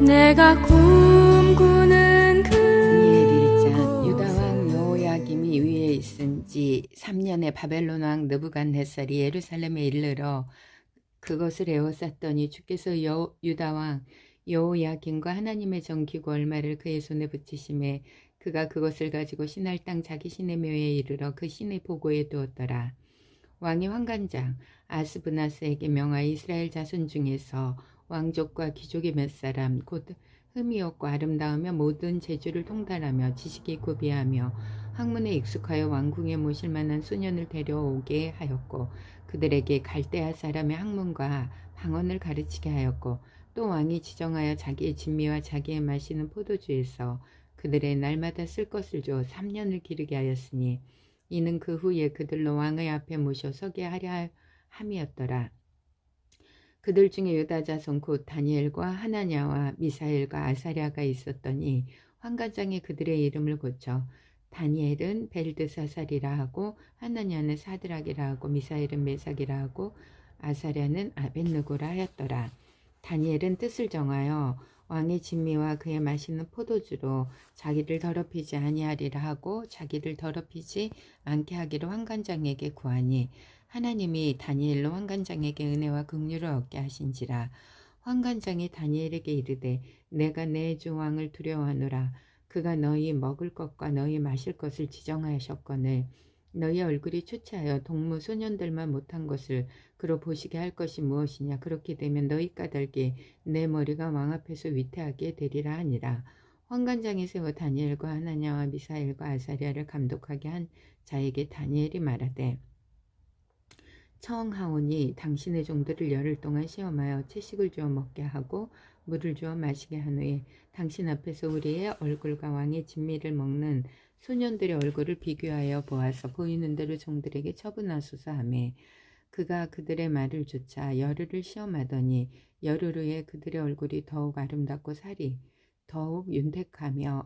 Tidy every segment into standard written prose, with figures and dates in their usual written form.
내가 꿈꾸는 다니엘 1장. 유다왕 여호야김이 위에 있은 지 3년에 바벨론 왕 느부갓네살이 예루살렘에 이르러 그것을 에워쌌더니 주께서 유다왕 여호야김과 하나님의 정기구 얼마를 그의 손에 붙이심에 그가 그것을 가지고 신할 땅 자기 시내 묘에 이르러 그 시내 보고에 두었더라. 왕이 환관장 아스브나스에게 명하여 이스라엘 자손 중에서 왕족과 귀족의 몇 사람 곧 흠이 없고 아름다우며 모든 재주를 통달하며 지식이 있고 비하며 학문에 익숙하여 왕궁에 모실 만한 소년을 데려오게 하였고 그들에게 갈대아 사람의 학문과 방언을 가르치게 하였고 또 왕이 지정하여 자기의 진미와 자기의 마시는 포도주에서 그들의 날마다 쓸 것을 줘 3년을 기르게 하였으니 이는 그 후에 그들로 왕의 앞에 모셔 서게 하려 함이었더라. 그들 중에 유다 자손 곧 다니엘과 하나냐와 미사엘과 아사랴가 있었더니 환관장에 그들의 이름을 고쳐 다니엘은 벨드사살이라 하고 하나냐는 사드락이라 하고 미사엘은 메삭이라 하고 아사랴는 아벳느고라 하였더라. 다니엘은 뜻을 정하여 왕의 진미와 그의 마시는 포도주로 자기를 더럽히지 아니하리라 하고 자기를 더럽히지 않게 하기로 환관장에게 구하니 하나님이 다니엘로 환관장에게 은혜와 긍휼을 얻게 하신지라. 환관장이 다니엘에게 이르되 내가 내 주 왕을 두려워하노라. 그가 너희 먹을 것과 너희 마실 것을 지정하셨거늘 너희 얼굴이 초췌하여 동무 소년들만 못한 것을 그로 보시게 할 것이 무엇이냐. 그렇게 되면 너희 까닭에 내 머리가 왕 앞에서 위태하게 되리라 하니라. 환관장이 세워 다니엘과 하나냐와 미사엘과 아사랴를 감독하게 한 자에게 다니엘이 말하되 청하오니 당신의 종들을 열흘 동안 시험하여 채식을 주어 먹게 하고 물을 주어 마시게 한 후에 당신 앞에서 우리의 얼굴과 왕의 진미를 먹는 소년들의 얼굴을 비교하여 보아서 보이는 대로 종들에게 처분하소서 하매 그가 그들의 말을 조차 열흘을 시험하더니 열흘 후에 그들의 얼굴이 더욱 아름답고 살이 더욱 윤택하며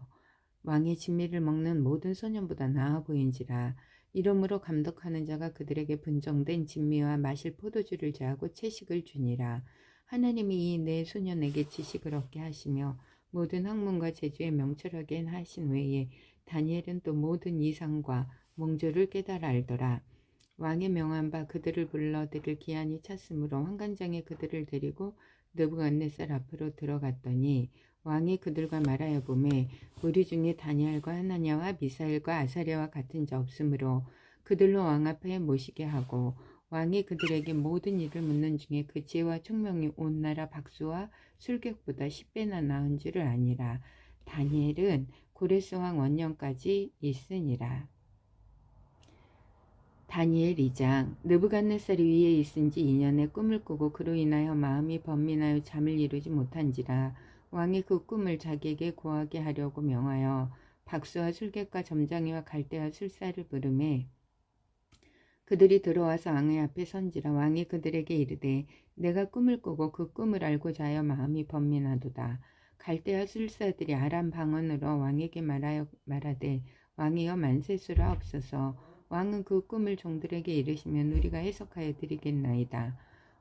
왕의 진미를 먹는 모든 소년보다 나아 보인지라. 이러므로 감독하는 자가 그들에게 분정된 진미와 마실 포도주를 제하고 채식을 주니라. 하나님이 이 네 소년에게 지식을 얻게 하시며 모든 학문과 재주에 명철하게 하신 외에 다니엘은 또 모든 이상과 몽조를 깨달아 알더라. 왕의 명한 바 그들을 불러들일 기한이 찼으므로 환관장에 그들을 데리고 느부갓네살 앞으로 들어갔더니 왕이 그들과 말하여 보매 우리 중에 다니엘과 하나냐와 미사엘과 아사랴와 같은 자 없으므로 그들로 왕 앞에 모시게 하고 왕이 그들에게 모든 일을 묻는 중에 그 지혜와 총명이 온 나라 박수와 술객보다 10배나 나은 줄을 아니라. 다니엘은 고레스 왕 원년까지 있으니라. 다니엘 2장. 느부갓네살이 위에 있은지 2년에 꿈을 꾸고 그로 인하여 마음이 번민하여 잠을 이루지 못한지라. 왕이 그 꿈을 자기에게 고하게 하려고 명하여 박수와 술객과 점장이와 갈대와 술사를 부르매 그들이 들어와서 왕의 앞에 선지라. 왕이 그들에게 이르되 내가 꿈을 꾸고 그 꿈을 알고자 하여 마음이 번민하도다. 갈대와 술사들이 아람 방언으로 왕에게 말하되 왕이여 만세수라 없소서. 왕은 그 꿈을 종들에게 이르시면 우리가 해석하여 드리겠나이다.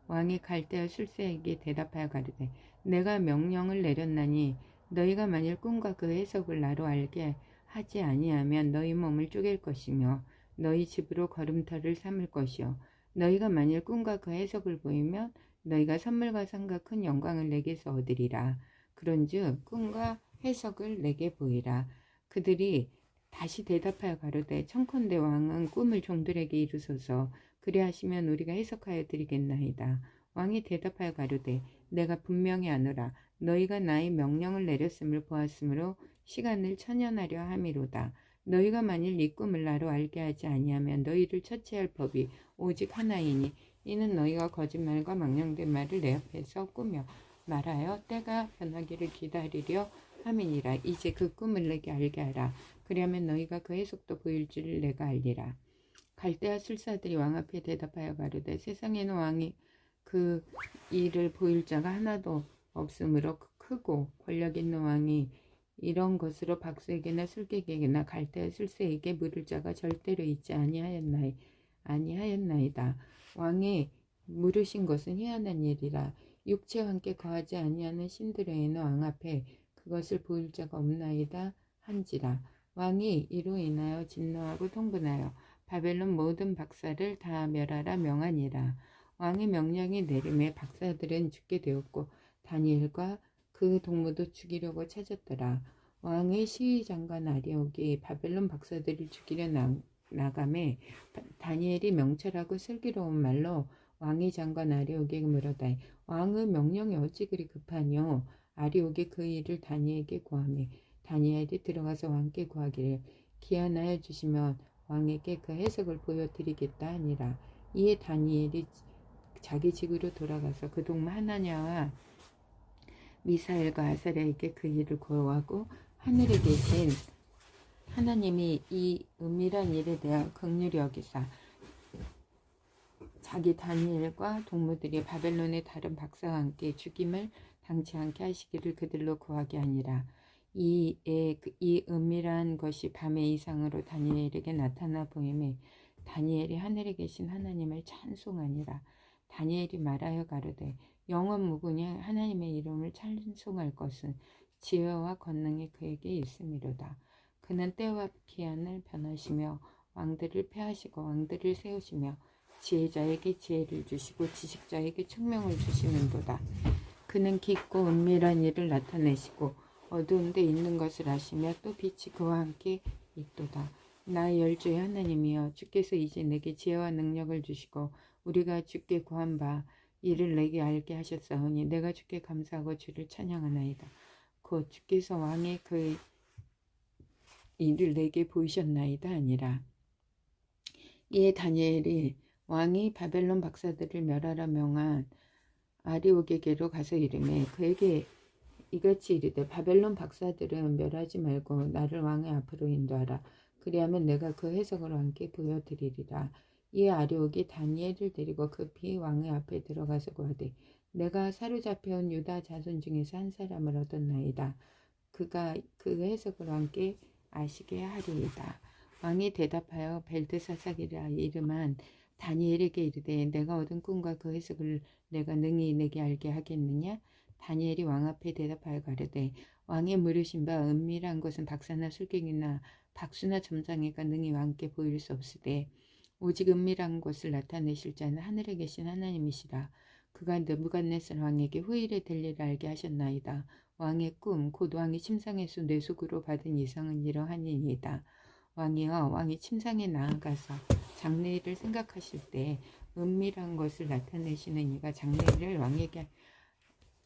왕이 갈대와 술사에게 대답하여 가르되 내가 명령을 내렸나니 너희가 만일 꿈과 그 해석을 나로 알게 하지 아니하면 너희 몸을 쪼갤 것이며 너희 집으로 걸음터를 삼을 것이요 너희가 만일 꿈과 그 해석을 보이면 너희가 선물과 상과 큰 영광을 내게서 얻으리라. 그런즉 꿈과 해석을 내게 보이라. 그들이 다시 대답하여 가로되 청컨대 왕은 꿈을 종들에게 이루소서. 그리하시면 우리가 해석하여 드리겠나이다. 왕이 대답하여 가로되 내가 분명히 아노라. 너희가 나의 명령을 내렸음을 보았으므로 시간을 천연하려 함이로다. 너희가 만일 이 꿈을 나로 알게 하지 아니하면 너희를 처치할 법이 오직 하나이니 이는 너희가 거짓말과 망령된 말을 내 앞에서 꾸며 말하여 때가 변하기를 기다리려 함이니라. 이제 그 꿈을 내게 알게 하라. 그리하면 너희가 그 해석도 보일 줄을 내가 알리라. 갈대아 술사들이 왕 앞에 대답하여 가로되 세상에는 왕이 그 일을 보일 자가 하나도 없으므로 크고 권력 있는 왕이 이런 것으로 박수에게나 술객에게나 갈대아 술사에게 물을 자가 절대로 있지 아니하였나이다. 왕이 물으신 것은 희한한 일이라. 육체와 함께 거하지 아니하는 신들에게는 왕 앞에 그것을 보일 자가 없나이다 한지라. 왕이 이로 인하여 진노하고 통분하여 바벨론 모든 박사를 다 멸하라 명하니라. 왕의 명령이 내림에 박사들은 죽게 되었고 다니엘과 그 동무도 죽이려고 찾았더라. 왕의 시위장관 아리옥이 바벨론 박사들을 죽이려 나감에 다니엘이 명철하고 슬기로운 말로 왕의 장관 아리옥에게 물어다 왕의 명령이 어찌 그리 급하뇨? 아리옥이 그 일을 다니엘에게 구하며 다니엘이 들어가서 왕께 구하기를 기한하여 주시면 왕에게 그 해석을 보여드리겠다 하니라. 이에 다니엘이 자기 집으로 돌아가서 그 동무 하나냐와 미사엘과 아사랴에게 그 일을 고하고 하늘에 계신 하나님이 이 은밀한 일에 대하여 긍휼히 여기사 자기 다니엘과 동무들이 바벨론의 다른 박사와 함께 죽임을 당치 않게 하시기를 그들로 구하게 하니라. 이 은밀한 것이 밤의 이상으로 다니엘에게 나타나 보임에 다니엘이 하늘에 계신 하나님을 찬송하니라. 다니엘이 말하여 가로되 영원 무궁히 하나님의 이름을 찬송할 것은 지혜와 권능이 그에게 있음이로다. 그는 때와 기한을 변하시며 왕들을 패하시고 왕들을 세우시며 지혜자에게 지혜를 주시고 지식자에게 총명을 주시는도다. 그는 깊고 은밀한 일을 나타내시고 어두운 데 있는 것을 아시며 또 빛이 그와 함께 있도다. 나 열주의 하나님이여 주께서 이제 내게 지혜와 능력을 주시고 우리가 주께 구한 바 이를 내게 알게 하셨사오니 내가 주께 감사하고 주를 찬양하나이다. 곧 주께서 왕의 그 일을 내게 보이셨나이다 아니라. 이에 다니엘이 왕이 바벨론 박사들을 멸하라 명한 아리옥에게로 가서 이르매 그에게 이같이 이르되 바벨론 박사들은 멸하지 말고 나를 왕의 앞으로 인도하라. 그리하면 내가 그 해석을 왕께 보여드리리라. 이에 아리옥이 다니엘을 데리고 급히 왕의 앞에 들어가서 구하되 내가 사로잡혀온 유다 자손 중에서 한 사람을 얻었나이다. 그가 그 해석을 왕께 아시게 하리이다. 왕이 대답하여 벨드사삭이라 이름한 다니엘에게 이르되 내가 얻은 꿈과 그 해석을 내가 능히 내게 알게 하겠느냐? 다니엘이 왕 앞에 대답하여 가로되 왕의 물으신 바 은밀한 것은 박사나 술객이나 박수나 점장이가 능히 왕께 보일 수 없으되 오직 은밀한 것을 나타내실 자는 하늘에 계신 하나님이시라. 그가 느부갓네살 왕에게 후일에 될 일을 알게 하셨나이다. 왕의 꿈 곧 왕이 침상에서 뇌 속으로 받은 이상은 이러하니이다. 왕이여 왕이 침상에 나아가서 장래일을 생각하실 때 은밀한 것을 나타내시는 이가 장래일을 왕에게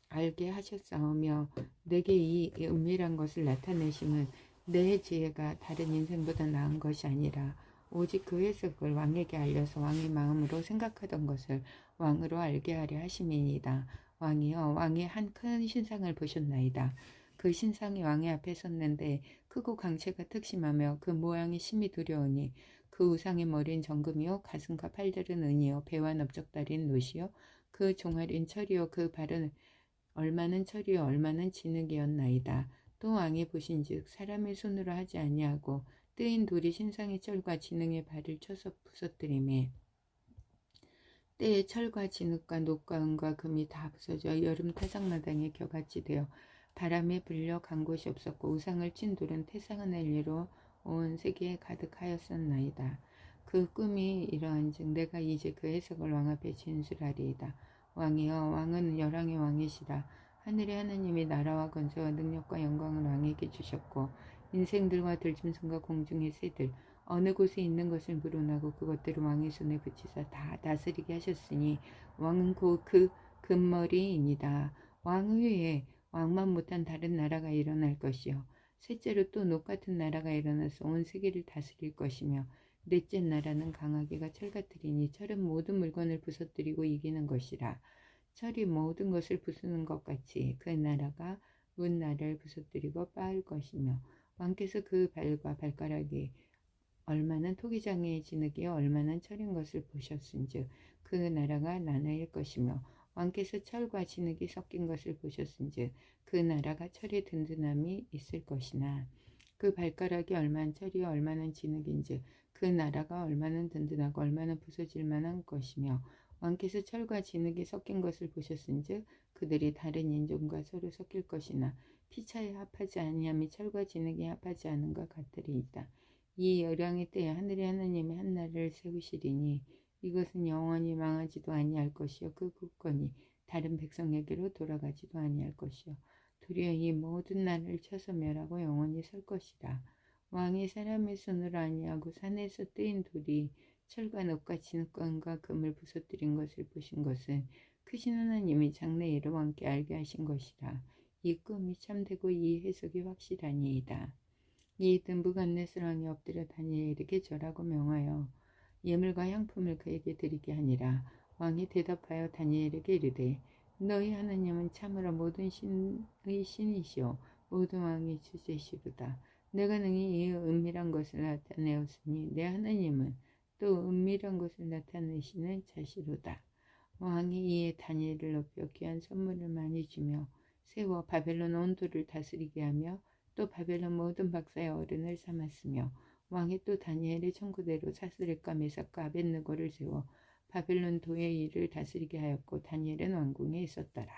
알게 하셨사오며 내게 이 은밀한 것을 나타내심은 내 지혜가 다른 인생보다 나은 것이 아니라 오직 그 해석을 왕에게 알려서 왕의 마음으로 생각하던 것을 왕으로 알게 하려 하심이니이다. 왕이여 왕이 한 큰 신상을 보셨나이다. 그 신상이 왕의 앞에 섰는데 크고 강체가 특심하며 그 모양이 심히 두려우니 그 우상의 머리는 정금이요 가슴과 팔들은 은이요 배와 넓적다리는 노시요 그 종아리는 철이요 그 발은 얼마는 철이요 얼마는 진흙이었나이다. 또 왕이 보신즉 사람의 손으로 하지 아니하고 뜨인 돌이 신상의 철과 진흙의 발을 쳐서 부서뜨리매 때에 철과 진흙과 녹과 은과 금이 다 부서져 여름 타작마당에 겨같이 되어 바람에 불려 간 곳이 없었고 우상을 친 돌은 태상하늘리로 온 세계에 가득하였었나이다. 그 꿈이 이러한즉 내가 이제 그 해석을 왕 앞에 진술하리이다. 왕이여 왕은 열왕의 왕이시라. 하늘의 하나님이 나라와 건설와 능력과 영광을 왕에게 주셨고 인생들과 들짐승과 공중의 새들 어느 곳에 있는 것을 물어나고 그것들을 왕의 손에 붙이사 다 다스리게 하셨으니 왕은 곧 그 금머리이니다. 왕 후에 왕만 못한 다른 나라가 일어날 것이요 셋째로 또 녹 같은 나라가 일어나서 온 세계를 다스릴 것이며 넷째 나라는 강하기가 철 같으리니 철은 모든 물건을 부서뜨리고 이기는 것이라. 철이 모든 것을 부수는 것 같이 그 나라가 문 나라를 부서뜨리고 빻을 것이며 왕께서 그 발과 발가락이 얼마는 토기장의 진흙이요 얼마는 철인 것을 보셨은즉 그 나라가 나눠일 것이며 왕께서 철과 진흙이 섞인 것을 보셨은즉 그 나라가 철의 든든함이 있을 것이나 그 발가락이 얼마는 철이요 얼마는 진흙인즉 그 나라가 얼마는 든든하고 얼마는 부서질 만한 것이며 왕께서 철과 진흙이 섞인 것을 보셨은즉 그들이 다른 인종과 서로 섞일 것이나 피차에 합하지 아니함이 철과 진흙이 합하지 않은 것 같으리이다. 이 열왕의 때에 하늘의 하나님의 한 나라를 세우시리니 이것은 영원히 망하지도 아니할 것이요 그 국권이 다른 백성에게로 돌아가지도 아니할 것이요 도리어 이 모든 나라를 쳐서 멸하고 영원히 설 것이라. 왕이 사람의 손으로 아니하고 산에서 떼인 돌이 철과 늪과 진흙과 금을 부서뜨린 것을 보신 것은 크신 하나님이 장래일을 왕께 알게 하신 것이라. 이 꿈이 참되고 이 해석이 확실하니이다. 이 느부갓네살 왕이 엎드려 다니엘에게 절하고 명하여 예물과 향품을 그에게 드리게 하니라. 왕이 대답하여 다니엘에게 이르되 너희 하나님은 참으로 모든 신의 신이시오 모든 왕의 주제시로다. 내가 능히 이 은밀한 것을 나타내었으니 내 하나님은 또 은밀한 것을 나타내시는 자시로다. 왕이 이에 다니엘을 높여 귀한 선물을 많이 주며 세워 바벨론 온도를 다스리게 하며 또 바벨론 모든 박사의 어른을 삼았으며 왕이 또 다니엘의 청구대로 사스렉과 메삭과 아벳느고를 세워 바벨론 도의 일을 다스리게 하였고 다니엘은 왕궁에 있었더라.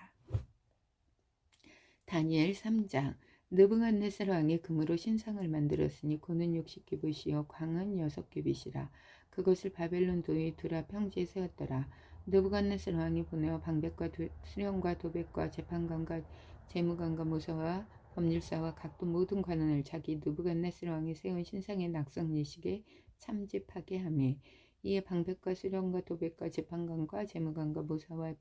다니엘 3장. 느부갓네살 왕이 금으로 신상을 만들었으니 고는 60규빗이요 광은 6규빗이라. 그것을 바벨론 도의 두라 평지에 세웠더라. 느부갓네살 왕이 보내어 방백과 수령과 도백과 재판관과 재무관과 모사와 법률사와 각도 모든 관원을 자기 느부갓네살 왕이 세운 신상의 낙성 예식에 참집하게 하며 이에 방백과 수령과 도백과 재판관과 재무관과 모사와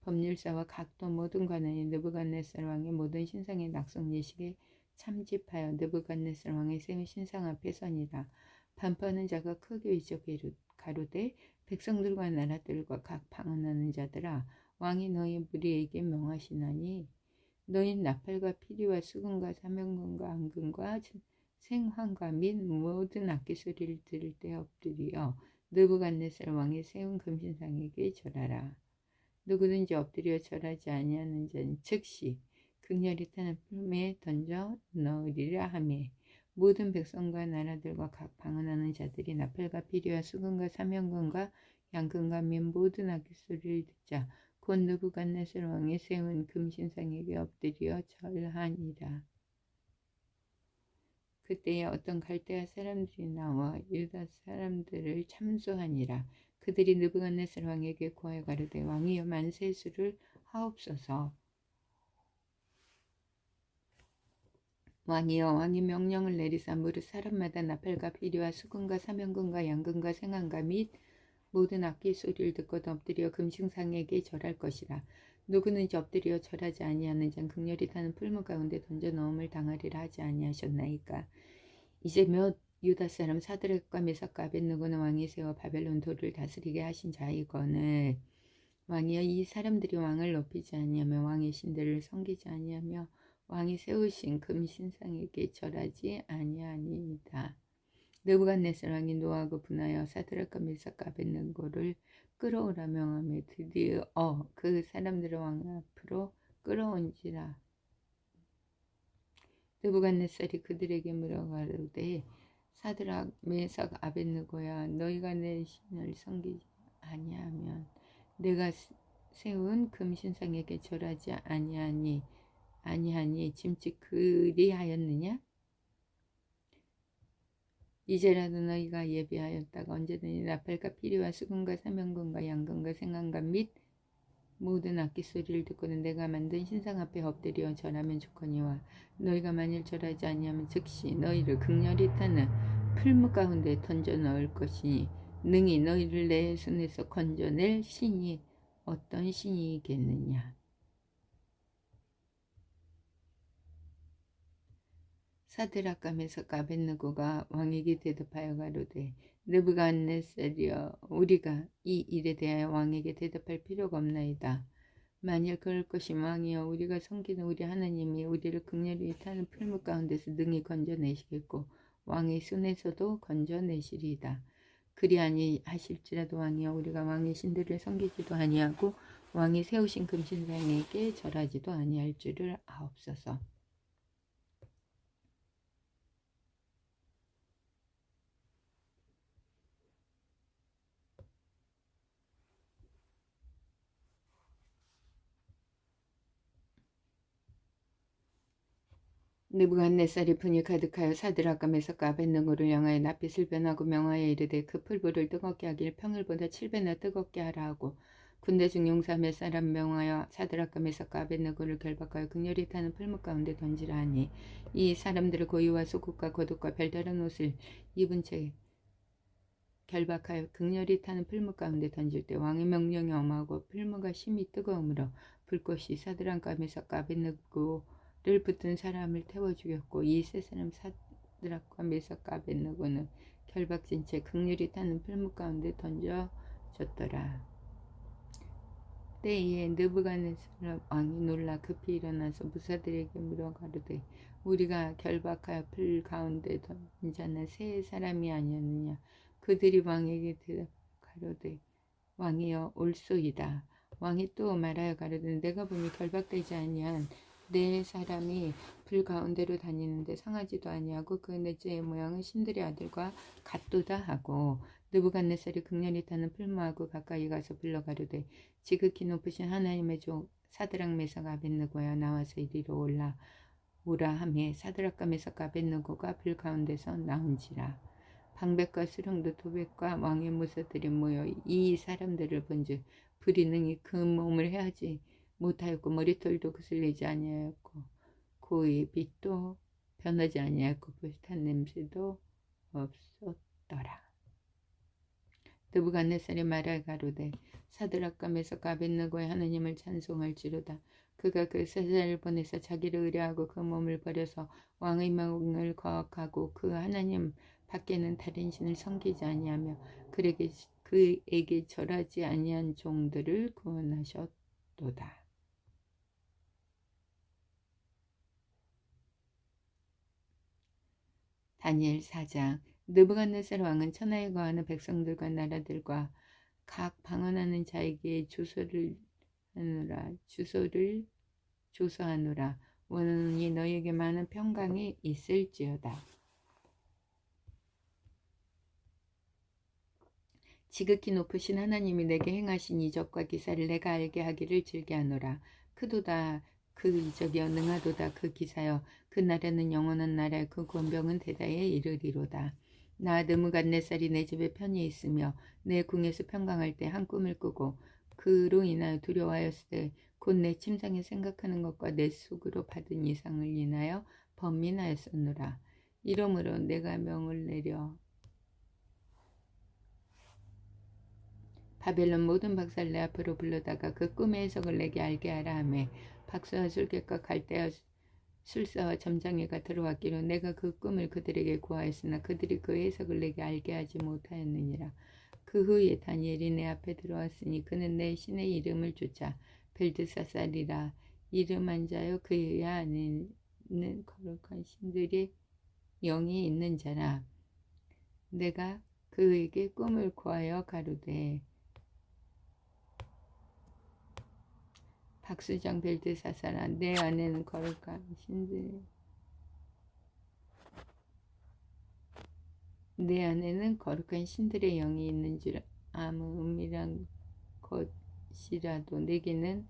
법률사와 각도 모든 관원이 느부갓네살 왕의 모든 신상의 낙성 예식에 참집하여 느부갓네살 왕의 세운 신상 앞에 서니라. 반포하는 자가 크게 외쳐 가로되 백성들과 나라들과 각 방언하는 자들아 왕이 너희 무리에게 명하시나니 너희 나팔과 피리와 수금과 사명금과 앙금과 생황과 및 모든 악기 소리를 들을 때 엎드리어 느부갓네살 왕이 세운 금신상에게 절하라. 누구든지 엎드려 절하지 아니하는 자는 즉시 극렬히 타는 풀매에 던져 넣으리라 하며 모든 백성과 나라들과 각 방언하는 자들이 나팔과 피리와 수금과 사명금과 양금과 및 모든 악기 소리를 듣자 곧 느부갓네살 왕이 세운 금신상에게 엎드려 절하니라. 그때에 어떤 갈대아 사람들이 나와 유다 사람들을 참소하니라. 그들이 느부갓네살 왕에게 구하여 가로되 왕이여 만세수를 하옵소서. 왕이여 왕이 명령을 내리사 무릇 사람마다 나팔과 피리와 수금과 사명금과 양금과 생황과 및 모든 악기 소리를 듣고 엎드려 금신상에게 절할 것이라. 누구든지 엎드려 절하지 아니하는 자는 극렬히 타는 풀무 가운데 던져 넣음을 당하리라 하지 아니하셨나이까. 이제 몇 유다 사람 사드락과 메삭과 아벳느고는 왕이 세워 바벨론 도를 다스리게 하신 자이거늘 왕이여 이 사람들이 왕을 높이지 아니하며 왕의 신들을 섬기지 아니하며 왕이 세우신 금신상에게 절하지 아니하니이다. 느부갓네살 왕이 노하고 분하여 사드락과 메삭과 아벳느고를 끌어오라 명하며 드디어 그 사람들을 왕 앞으로 끌어온지라. 느부갓네살이 그들에게 물어가로되 사드락 메삭 아벳느고야 너희가 내 신을 섬기지 아니하면 내가 세운 금신상에게 절하지 아니하니 짐짓 그리하였느냐? 이제라도 너희가 예비하였다가 언제든지 나팔과 피리와 수금과 사명금과 양금과 생황과 및 모든 악기 소리를 듣고는 내가 만든 신상 앞에 엎드려 절하면 좋거니와 너희가 만일 절하지 아니하면 즉시 너희를 극렬히 타는 풀무 가운데 던져 넣을 것이니 능히 너희를 내 손에서 건져낼 신이 어떤 신이겠느냐. 사드락과 메삭과 아벳느고가 왕에게 대답하여 가로되 느부갓네살이여 우리가 이 일에 대하여 왕에게 대답할 필요가 없나이다. 만일 그럴 것이면 왕이여 우리가 섬기는 우리 하나님이 우리를 극렬히 타는 풀무 가운데서 능히 건져내시겠고 왕의 손에서도 건져내시리이다. 그리 아니하실지라도 왕이여 우리가 왕의 신들을 섬기지도 아니하고 왕이 세우신 금신상에게 절하지도 아니할 줄을 아옵소서. 느부갓네살이 분이 가득하여 사드락과 메삭과 아벳느고를 향하여 낯빛을 변하고 명하여 이르되 그 풀불을 뜨겁게 하길 평일보다 7배나 뜨겁게 하라 하고 군대 중 용사 몇 사람 명하여 사드락과 메삭과 아벳느고를 결박하여 극렬히 타는 풀무 가운데 던지라 하니 이 사람들을 고유와 속옷과 겉옷과 별다른 옷을 입은 채 결박하여 극렬히 타는 풀무 가운데 던질 때 왕의 명령이 엄하고 풀무가 심히 뜨거우므로 불꽃이 사드락과 메삭과 아벳느고를 붙든 사람을 태워 죽였고 이 세 사람 사드락과 메삭과 아벳느고는 결박진 채 극렬히 타는 풀무 가운데 던져졌더라. 때에 느부갓네살 왕이 놀라 급히 일어나서 무사들에게 물어 가로되 우리가 결박하여 풀 가운데 던자는 세 사람이 아니었느냐. 그들이 왕에게 대답하로되 왕이여 올소이다. 왕이 또 말하여 가로되 내가 보니 결박되지 아니한 네 사람이 불 가운데로 다니는데 상하지도 아니하고 그 넷째의 모양은 신들의 아들과 같도다 하고 느부갓네살이 극렬히 타는 풀무하고 가까이 가서 불러 가로되 지극히 높으신 하나님의 종 사드락 메삭 아벳느고야 나와서 이리로 오라 하매 사드락과 메삭 아벳느고가 불 가운데서 나온지라. 방백과 수령도 도백과 왕의 무사들이 모여 이 사람들을 본즉 불이 능히 그 몸을 해하지 못하였고 머리털도 그슬리지 아니하였고 고의 빛도 변하지 아니하였고 불탄 냄새도 없었더라. 느부갓네살이 말할 가로되 사드락과 메삭과 아벳느고의 하나님을 찬송할지로다. 그가 그 세자를 보내서 자기를 의뢰하고 그 몸을 버려서 왕의 명을 거역하고 그 하나님 밖에는 다른 신을 섬기지 아니하며 그에게 절하지 아니한 종들을 구원하셨도다. 다니엘 4장. 느부갓네살 왕은 천하에 거하는 백성들과 나라들과 각 방언하는 자에게 주소를 조서하노라. 원하노니 너희에게 많은 평강이 있을지어다. 지극히 높으신 하나님이 내게 행하신 이적과 기사를 내가 알게 하기를 즐겨하노라. 크도다 그 이적이여 능하도다 그 기사여 그 나라는 영원한 나라여 그 권병은 대다에 이르리로다. 나 느부갓네살이 내 집에 편히 있으며 내 궁에서 평강할 때 한 꿈을 꾸고 그로 인하여 두려워하였을 때 곧 내 침상에 생각하는 것과 내 속으로 받은 이상을 인하여 번민하였었노라. 이러므로 내가 명을 내려 바벨론 모든 박사를 내 앞으로 불러다가 그 꿈의 해석을 내게 알게 하라 하매 박사와 술객과 갈대와 술사와 점장이가 들어왔기로 내가 그 꿈을 그들에게 구하였으나 그들이 그 해석을 내게 알게 하지 못하였느니라. 그 후에 다니엘이 내 앞에 들어왔으니 그는 내 신의 이름을 쫓아 벨드사살이라 이름한 자요 그의 안에는 거룩한 신들의 영이 있는 자라. 내가 그에게 꿈을 구하여 가로되 박수장 벨드사살아 내 안에는 거룩한 신들의 영이 있는 줄 아무 은밀한 것이라도 내게는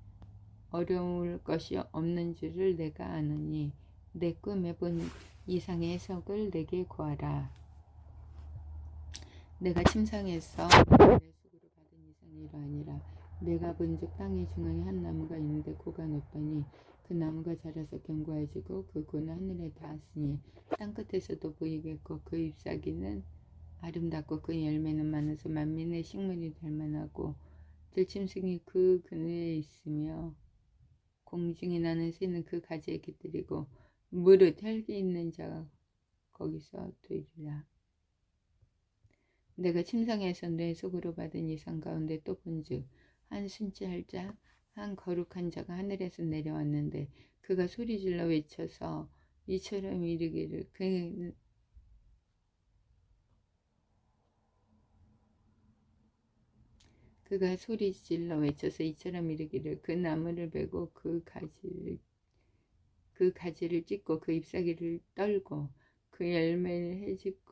어려울 것이 없는 줄을 내가 아노니 내 꿈에 본 이상의 해석을 내게 구하라. 내가 침상에서 내 속으로 받은 이상이 이러하니라. 내가 본즉 땅의 중앙에 한 나무가 있는데 고가 높더니 그 나무가 자라서 견고해지고 그 고는 하늘에 닿았으니 땅끝에서도 보이겠고 그 잎사귀는 아름답고 그 열매는 많아서 만민의 식물이 될 만하고 들짐승이 그 그늘에 있으며 공중에 나는 새는 그 가지에 깃들이고 무릇 혈기 있는 자가 거기서 되리라. 내가 침상에서 내 속으로 받은 이상 가운데 또 본즉 한 순찰 자, 한 거룩한 자가 하늘에서 내려왔는데 그가 소리질러 외쳐서 이처럼 이르기를 그 나무를 베고 그 가지를 찢고 그 잎사귀를 떨고 그 열매를 해집고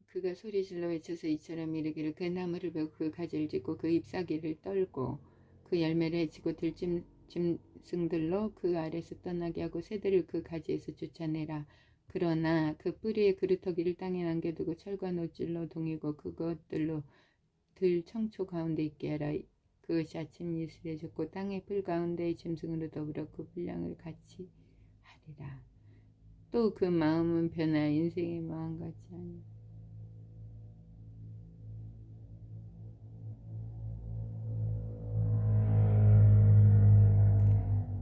그 그가 소리질러 외쳐서 이처럼 이르기를 그 나무를 베고 그 가지를 찢고 그 잎사귀를 떨고 그 열매를 해치고 들짐승들로 그 아래서 떠나게 하고 새들을 그 가지에서 쫓아내라. 그러나 그 뿌리의 그루터기를 땅에 남겨두고 철과 노줄로 동이고 그것들로 들 청초 가운데 있게 하라. 그것이 아침 이슬에 젖고 땅의 풀 가운데의 짐승으로 더불어 그 분량을 같이 하리라. 또 그 마음은 변하여 인생의 마음 같지 아니라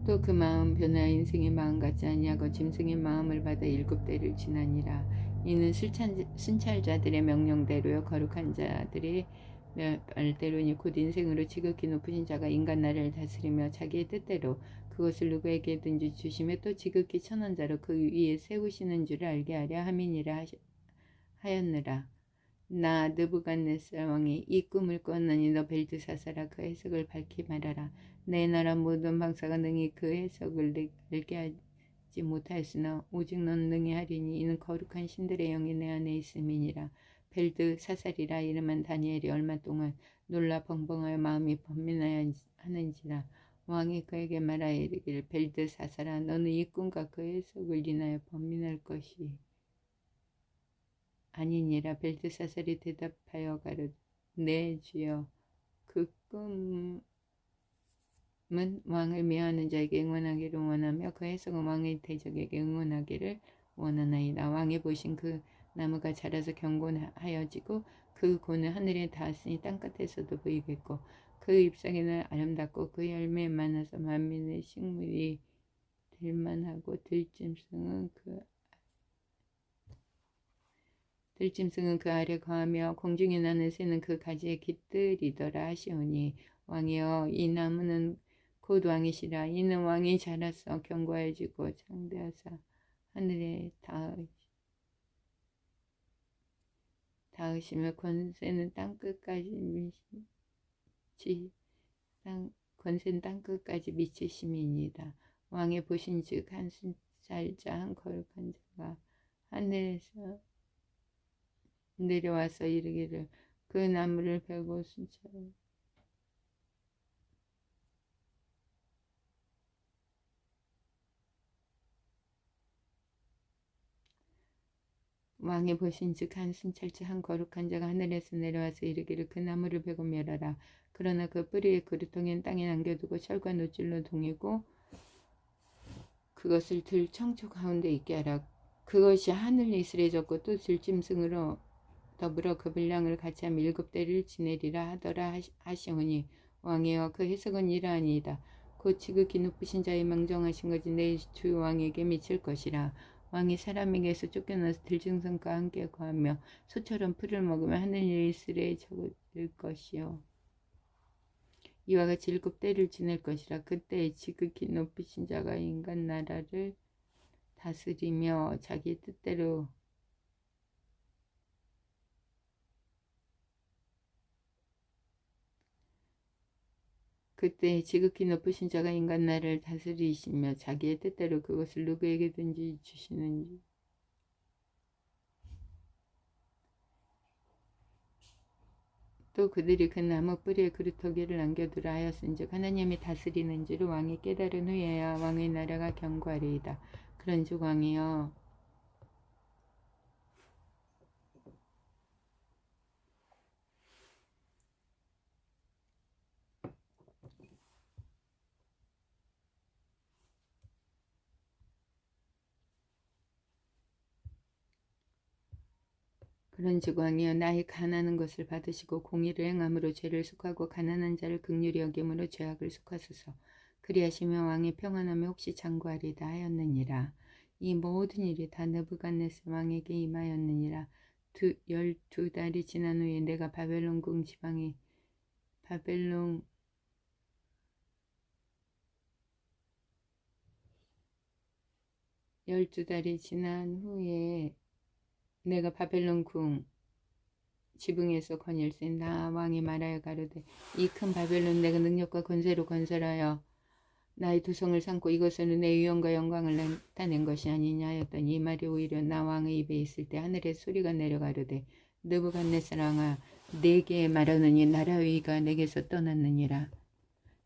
또 그 마음 변하여 인생의 마음 같지 아니하고 짐승의 마음을 받아 7대를 지나니라. 이는 순찰자들의 명령대로요 거룩한 자들의 말대로니 곧 인생으로 지극히 높으신 자가 인간 나라를 다스리며 자기의 뜻대로 그것을 누구에게든지 주시며 또 지극히 천한 자로 그 위에 세우시는 줄을 알게 하려 함이니라 하였느라. 나 느부갓네살 왕이 이 꿈을 꾸었나니 너 벨드사사라 그 해석을 밝히 말하라. 내 나라 모든 방사가 능히 그 해석을 알게 하지 못하였으나 오직 넌 능히 하리니 이는 거룩한 신들의 영이 내 안에 있음이니라. 벨드사살이라 이름한 다니엘이 얼마 동안 놀라 벙벙하여 마음이 번민하여 하는지라. 왕이 그에게 말하여 이르기를 벨드사살아 너는 이 꿈과 그 해석을 인하여 번민할 것이 아니니라. 벨드사살이 대답하여 가로되 네 주여 그 꿈은 왕을 미워하는 자에게 응원하기를 원하며 그 해석은 왕의 대적에게 응원하기를 원하나이다. 왕이 보신 그 나무가 자라서 경곤하여지고 그 고는 하늘에 닿았으니 땅끝에서도 보이겠고 그 잎사귀는 아름답고 그 열매 많아서 만민의 식물이 될 만하고 들짐승은 그 아래 거하며 공중에 나는 새는 그 가지에 깃들이더라 하시오니 왕이여 이 나무는 곧 왕이시라. 이는 왕이 자라서 견고해지고 창대하사 하늘에 닿으시며 권세는 땅끝까지 미치심이니이다. 왕의 보신즉 한 순찰자 한 거룩한 자가 하늘에서 내려와서 이르기를 그 나무를 베고 순찰 왕이 보신즉 한 순찰자 한 거룩한 자가 하늘에서 내려와서 이르기를 그 나무를 베고 멸하라. 그러나 그 뿌리의 그루통엔 땅에 남겨두고 철과 노줄로 동이고 그것을 들 청초 가운데 있게 하라. 그것이 하늘 이슬에 젖고 또 들짐승으로 더불어 그 분량을 같이 하며 7대를 지내리라 하더라 하시오니 왕이여 그 해석은 이러하니이다. 곧 지극히 높으신 자의 명정하신 것이 내 주 왕에게 미칠 것이라. 왕이 사람에게서 쫓겨나서 들짐승과 함께 거하며 소처럼 풀을 먹으며 하늘 이슬에 젖을 것이요 이와 같이 7대를 지낼 것이라. 그때 지극히 높으신 자가 인간 나라를 다스리며 자기 뜻대로 그때 지극히 높으신 자가 인간 나라를 다스리시며 자기의 뜻대로 그것을 누구에게든지 주시는지 또 그들이 그 나무 뿌리에 그루터기를 남겨두라 하였은즉 하나님이 다스리는 줄을 왕이 깨달은 후에야 왕의 나라가 견고하리이다. 그런즉 왕이여 그런즉 왕이여 나의 가난한 것을 받으시고 공의를 행함으로 죄를 속하고 가난한 자를 긍휼히 여김으로 죄악을 속하소서. 그리하시며 왕이 평안함에 혹시 장구하리다 하였느니라. 이 모든 일이 다 느부갓네살 왕에게 임하였느니라. 12달이 지난 후에 내가 바벨론궁 지방에 12달이 지난 후에 내가 바벨론 궁 지붕에서 거닐세 나 왕이 말하여 가로되 이 큰 바벨론 내가 능력과 권세로 건설하여 나의 두성을 삼고 이것은 내 위엄과 영광을 나타낸 것이 아니냐 하였더니 이 말이 오히려 나 왕의 입에 있을 때 하늘에 소리가 내려가로되 느부갓네살아, 내게 말하느니 나라 위가 내게서 떠났느니라.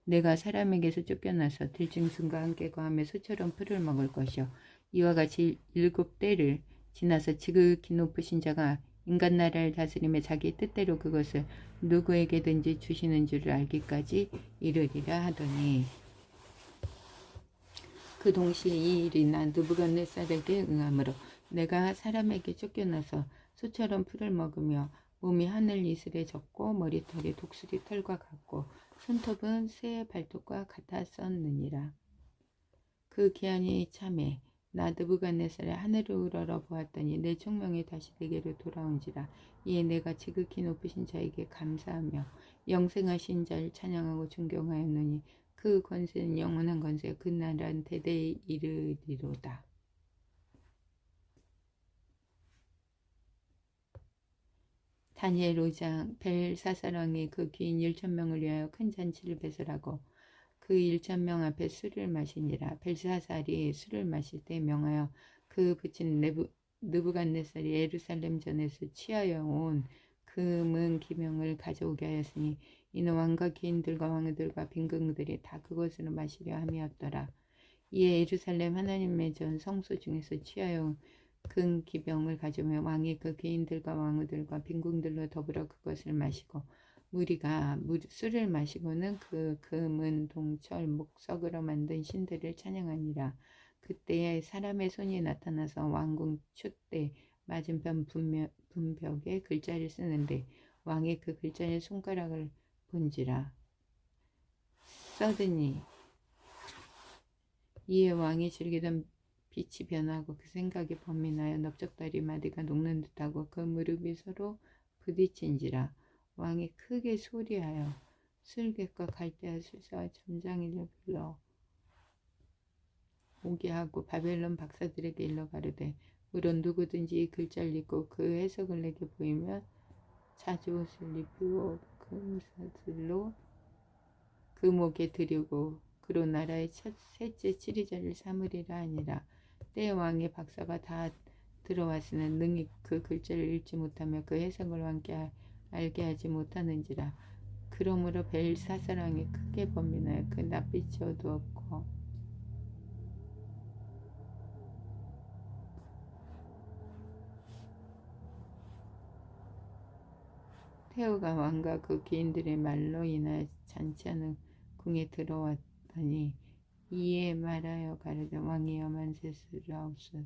내가 사람에게서 쫓겨나서 들짐승과 함께 거하며 소처럼 풀을 먹을 것이요, 이와 같이 7때를 지나서 지극히 높으신 자가 인간 나라를 다스리며 자기 뜻대로 그것을 누구에게든지 주시는 줄을 알기까지 이르리라 하더니, 그 동시에 이 일이 난 느부갓네살에게 응함으로 내가 사람에게 쫓겨나서 소처럼 풀을 먹으며 몸이 하늘 이슬에 젖고 머리털이 독수리 털과 같고 손톱은 새의 발톱과 같았었느니라. 그 기한이 참에 나 느부갓네살의 하늘을 우러러 보았더니 내 총명이 다시 내게로 돌아온지라. 이에 내가 지극히 높으신 자에게 감사하며 영생하신 자를 찬양하고 존경하였노니 그 권세는 영원한 권세요, 그 나라는 대대에 이르리로다. 다니엘 5장. 벨사사랑이 그 귀인 1,000명을 위하여 큰 잔치를 배설하고 그 1,000명 앞에 술을 마시니라. 벨사살이 술을 마실 때 명하여 그 붙인 느부갓네살이 예루살렘 전에서 취하여 온 금은 기명을 가져오게 하였으니 이는 왕과 귀인들과 왕들과 빈궁들이 다 그것으로 마시려 함이었더라. 이에 예루살렘 하나님의 전 성소 중에서 취하여 온 금 기병을 가져오며 왕이 그 귀인들과 왕후들과 빈궁들로 더불어 그것을 마시고 무리가 술을 마시고는 그 금은 동철 목석으로 만든 신들을 찬양하니라. 그때에 사람의 손이 나타나서 왕궁 촛대 맞은편 분벽에 글자를 쓰는데 왕이 그 글자의 손가락을 본지라. 써드니 이에 왕이 즐기던 빛이 변하고 그 생각이 번민하여 넓적다리 마디가 녹는 듯하고 그 무릎이 서로 부딪힌지라. 왕이 크게 소리하여 술객과 갈대아 술사와 점장이를 불러 오게 하고 바벨론 박사들에게 일러 가르되, 물론 누구든지 이 글자를 읽고 그 해석을 내게 보이면 자주옷을 입히고 금사슬로 그 목에 드리고 그로 나라의 셋째 치리자를 삼으리라 하니라. 때에 왕의 박사가 다 들어왔으나 능히 그 글자를 읽지 못하며 그 해석을 왕께 알게 하지 못하는지라. 그러므로 벨사사랑이 크게 번민하여 그 낯빛이 어두웠고 태우가 왕과 그 귀인들의 말로 인하여 잔치하는 궁에 들어왔더니 이에 말하여 가르되, 왕이여 만세스러옵소서.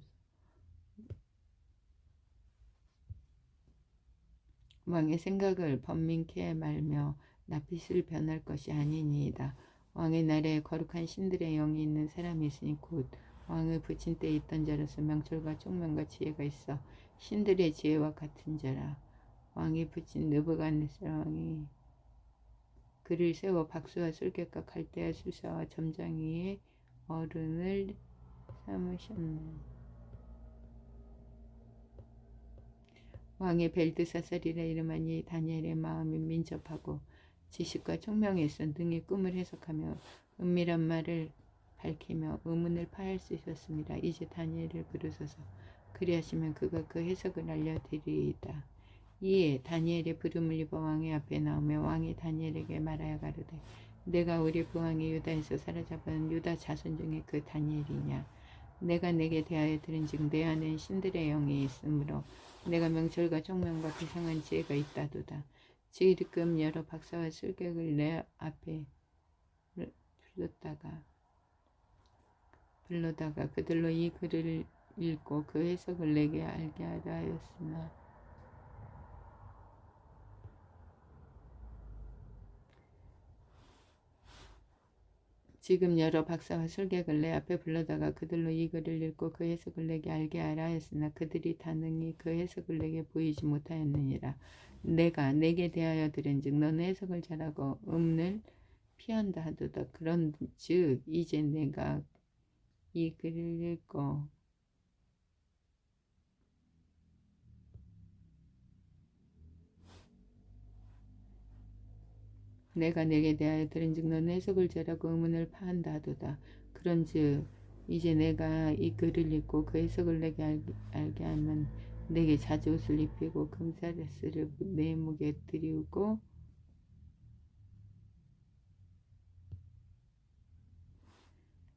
왕의 생각을 번민케 말며 낯빛을 변할 것이 아니니이다. 왕의 나라에 거룩한 신들의 영이 있는 사람이 있으니 곧 왕을 붙인 때에 있던 자로서 명철과 총명과 지혜가 있어 신들의 지혜와 같은 자라. 왕이 붙인 느부갓네살 왕이 그를 세워 박수와 술객과 갈대아 술사와 점장이의 어른을 삼으셨네. 왕이 벨드사살이라 이름하니 다니엘의 마음이 민첩하고 지식과 총명이 있어 능히 꿈을 해석하며 은밀한 말을 밝히며 의문을 파할 수 있었습니다. 이제 다니엘을 부르소서. 그리하시면 그가 그 해석을 알려드리이다. 이에 다니엘이 부름을 입어 왕의 앞에 나오며 왕이 다니엘에게 말하여 가르되, 내가 우리 부왕이 유다에서 사로잡은 유다 자손 중에 그 다니엘이냐? 내가 내게 대하여 들은즉 내 안에 신들의 영이 있으므로 내가 명철과 총명과 비상한 지혜가 있다도다. 지금 여러 박사와 술객을 내 앞에 불러다가 그들로 이 글을 읽고 그 해석을 내게 알게 하라 하였으나 지금 여러 박사와 술객을 내 앞에 불러다가 그들로 이 글을 읽고 그 해석을 내게 알게 하라 하였으나 그들이 다 능히 그 해석을 내게 보이지 못하였느니라. 내가 내게 대하여 들은즉 너는 해석을 잘하고 음을 피한다 하도다. 그런즉 이제 내가 이 글을 읽고 내가 내게 대하여 들은즉 너는 해석을 잘하고 의문을 파한다 하도다. 그런즉 이제 내가 이 글을 읽고 그 해석을 내게 알게 하면 내게 자주옷을 입히고 금사슬을 내 목에 들이우고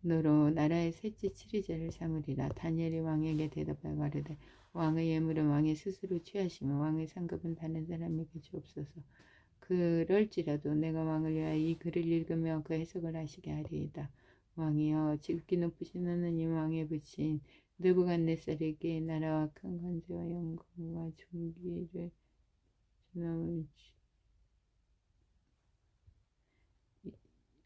너로 나라의 셋째 7일째를 삼으리라. 다니엘이 왕에게 대답하여 가로되 왕의 예물은 왕이 스스로 취하시며 왕의 상급은 다른 사람에게 주옵소서. 그럴지라도 내가 왕을 위하여 이 글을 읽으며 그 해석을 하시게 하리이다. 왕이여 지극히 높으신 하나님 왕의 붙인 느부갓네살에게 나라와 큰 권세와 영광과 존귀를 주남을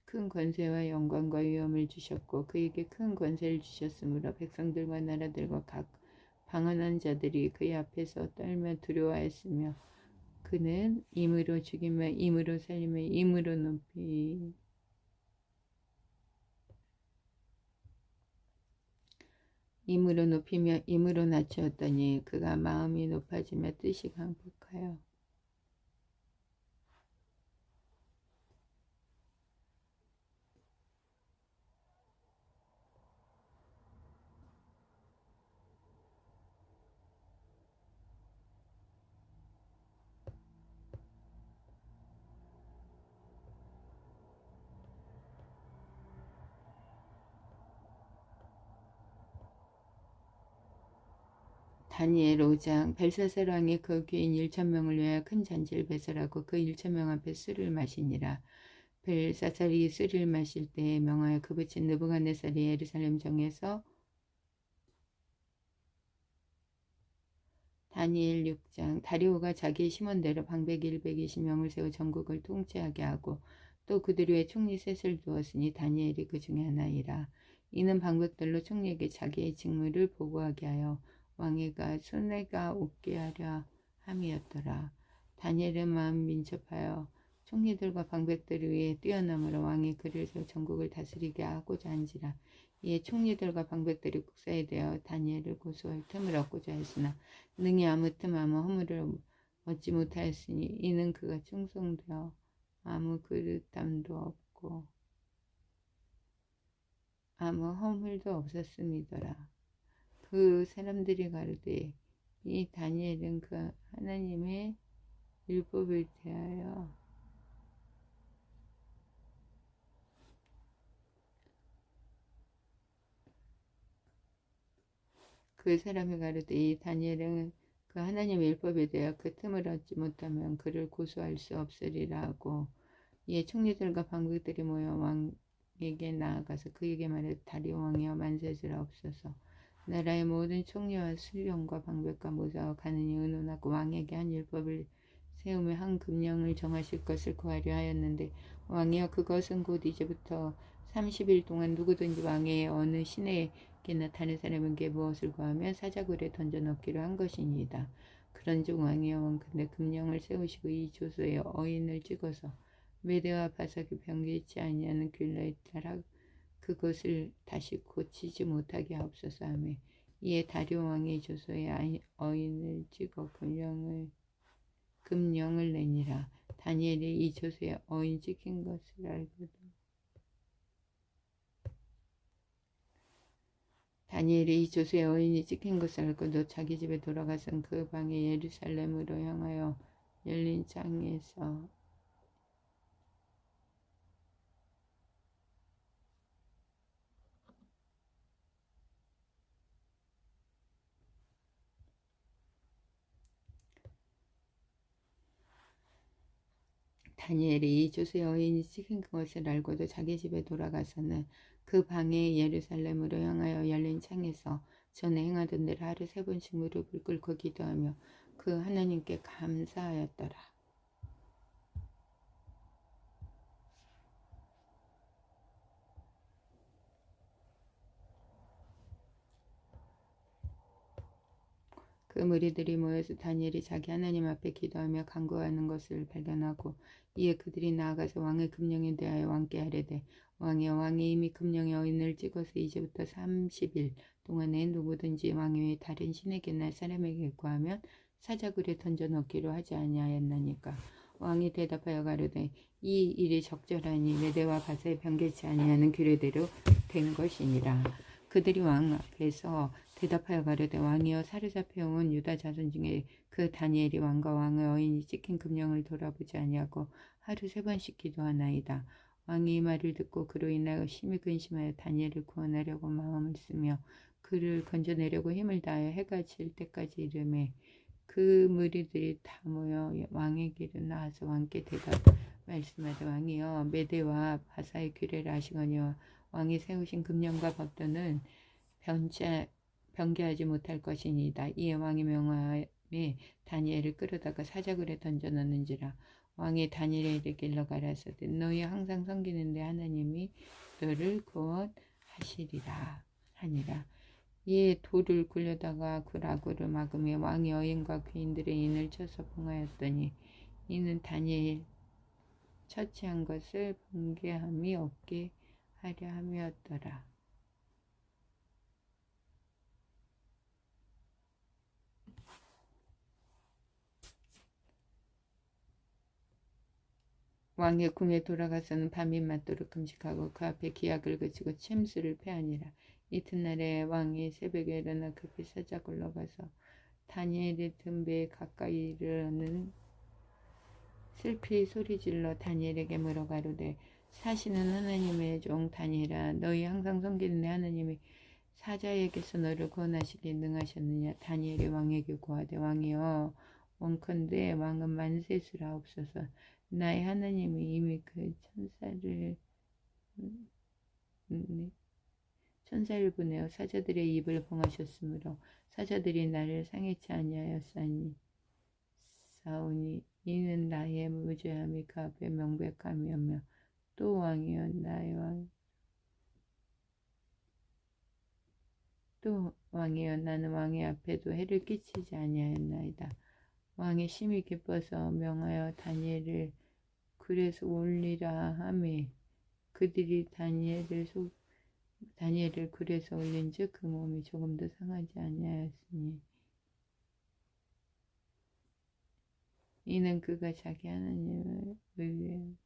큰 권세와 영광과 위엄을 주셨고 그에게 큰 권세를 주셨으므로 백성들과 나라들과 각 방언한 자들이 그의 앞에서 떨며 두려워하였으며 그는 임으로 죽이며 임으로 살리며 임으로 높이 임으로 높이며 임으로 낮추었더니 그가 마음이 높아지며 뜻이 강복하여 다니엘 5장 벨사살 왕이 그 귀인 1,000명을 위하여 큰 잔치를 배설하고 그 1,000명 앞에 술을 마시니라. 벨사살이 술을 마실 때에 명하여 그 붙인 느부갓네살이 예루살렘 정에서 다니엘 6장 다리오가 자기의 심원대로 방백 120명을 세워 전국을 통치하게 하고 또 그들 위에 총리 셋을 두었으니 다니엘이 그 중에 하나이라. 이는 방백들로 총리에게 자기의 직무를 보고하게 하여 왕에가 손해가 없게 하려 함이었더라. 다니엘은 마음 민첩하여 총리들과 방백들 위에 뛰어남으로 왕이 그를 세워 전국을 다스리게 하고자 한지라. 이에 총리들과 방백들이 국사에 대하여 다니엘을 고소할 틈을 얻고자 했으나 능히 아무 틈 아무 허물을 얻지 못하였으니 이는 그가 충성되어 아무 그릇됨도 없고 아무 허물도 없었음이더라. 그 사람들이 가로되 이 다니엘은 그 하나님의 율법을 대하여 그 사람이 가로되 이 다니엘은 그 하나님의 율법에 대하여 그 틈을 얻지 못하면 그를 고소할 수 없으리라 하고 이에 총리들과 방백들이 모여 왕에게 나아가서 그에게 말해 다리오 왕이여 만세스럽소서. 나라의 모든 총리와 술령과 방백과 모사와 가는이 의논하고 왕에게 한 율법을 세우며 한 금령을 정하실 것을 구하려 하였는데 왕이여 그것은 곧 이제부터 30일 동안 누구든지 왕의 어느 신에게나 다른 사람에게 무엇을 구하면 사자굴에 던져넣기로 한 것이니이다. 그런즉 왕이여 원컨대 금령을 세우시고 이 조서에 어인을 찍어서 메대와 바삭이 병기치 아니하는 균례에 따라 그것을 다시 고치지 못하게 하옵소서 하며 이에 다리오 왕이 조서에 어인을 찍어 금령을 내니라. 다니엘이 이 조서에 어인 찍힌 것을 알고도 다니엘이 이 조서에 어인이 찍힌 것을 알고도 자기 집에 돌아가선 그 방에 예루살렘으로 향하여 열린 창에서 다니엘이 이 조서에 어인이 찍힌 것을 알고도 자기 집에 돌아가서는 그 방에 예루살렘으로 향하여 열린 창에서 전에 행하던 대로 하루 3번씩 무릎을 꿇고 기도하며 그 하나님께 감사하였더라. 그 무리들이 모여서 다니엘이 자기 하나님 앞에 기도하며 간구하는 것을 발견하고 이에 그들이 나아가서 왕의 금령에 대하여 왕께 아뢰되 왕이여 왕이 이미 금령의 어인을 찍어서 이제부터 30일 동안에 누구든지 왕 외에 다른 신에게나 사람에게 구하면 사자굴에 던져넣기로 하지 아니하였나니까. 왕이 대답하여 가로되 이 일이 적절하니 메대와 바사에 변개치 아니하는 규례대로 된 것이니라. 그들이 왕 앞에서 대답하여 가로되 왕이여 사로잡혀온 유다 자손 중에 그 다니엘이 왕과 왕의 어인이 찍힌 금령을 돌아보지 아니하고 하루 3번씩 기도하나이다. 왕이 이 말을 듣고 그로 인하여 심히 근심하여 다니엘을 구원하려고 마음을 쓰며 그를 건져내려고 힘을 다하여 해가 질 때까지 이르매 그 무리들이 다 모여 왕에게로 나와서 왕께 말씀하되 왕이여 메대와 바사의 규례를 아시거니와 왕이 세우신 금령과 법도는 변개하지 못할 것이니이다. 이에 왕이 명함에 다니엘을 끌어다가 사자굴에 던져넣는지라. 왕이 다니엘에게 길러 가라사대 너희 항상 섬기는 내 하나님이 너를 구원하시리라 하니라. 이에 돌을 굴려다가 그 라구를 막으며 왕이 여인과 귀인들의 인을 쳐서 봉하였더니 이는 다니엘 처치한 것을 번개함이 없게 하려 함이었더라. 왕의 궁에 돌아가서는 밤이 맞도록 금식하고 그 앞에 기약을 그치고 침수를 패하니라. 이튿날에 왕이 새벽에 일어나 급히 사자굴로 가서 다니엘의 등배에 가까이 이르는 슬피 소리질러 다니엘에게 물어 가로되 사시는 하나님의 종 다니엘아 너희 항상 섬기는 내 하나님이 사자에게서 너를 구원하시기에 능하셨느냐. 다니엘이 왕에게 고하되 왕이여 원컨대 왕은 만세수라옵소서. 나의 하나님이 이미 그 천사를 보내어 사자들의 입을 봉하셨으므로 사자들이 나를 상해치 아니하였사오니 이는 나의 무죄함이 그 앞에 명백함이오며 또 왕이여 나의 또 왕이여 나는 왕의 앞에도 해를 끼치지 아니하였나이다. 왕이 심히 기뻐서 명하여 다니엘을 굴에서 올리라 하매 그들이 다니엘을 굴에서 올린즉 그 몸이 조금도 상하지 아니하였으니 이는 그가 자기 하나님을 의뢰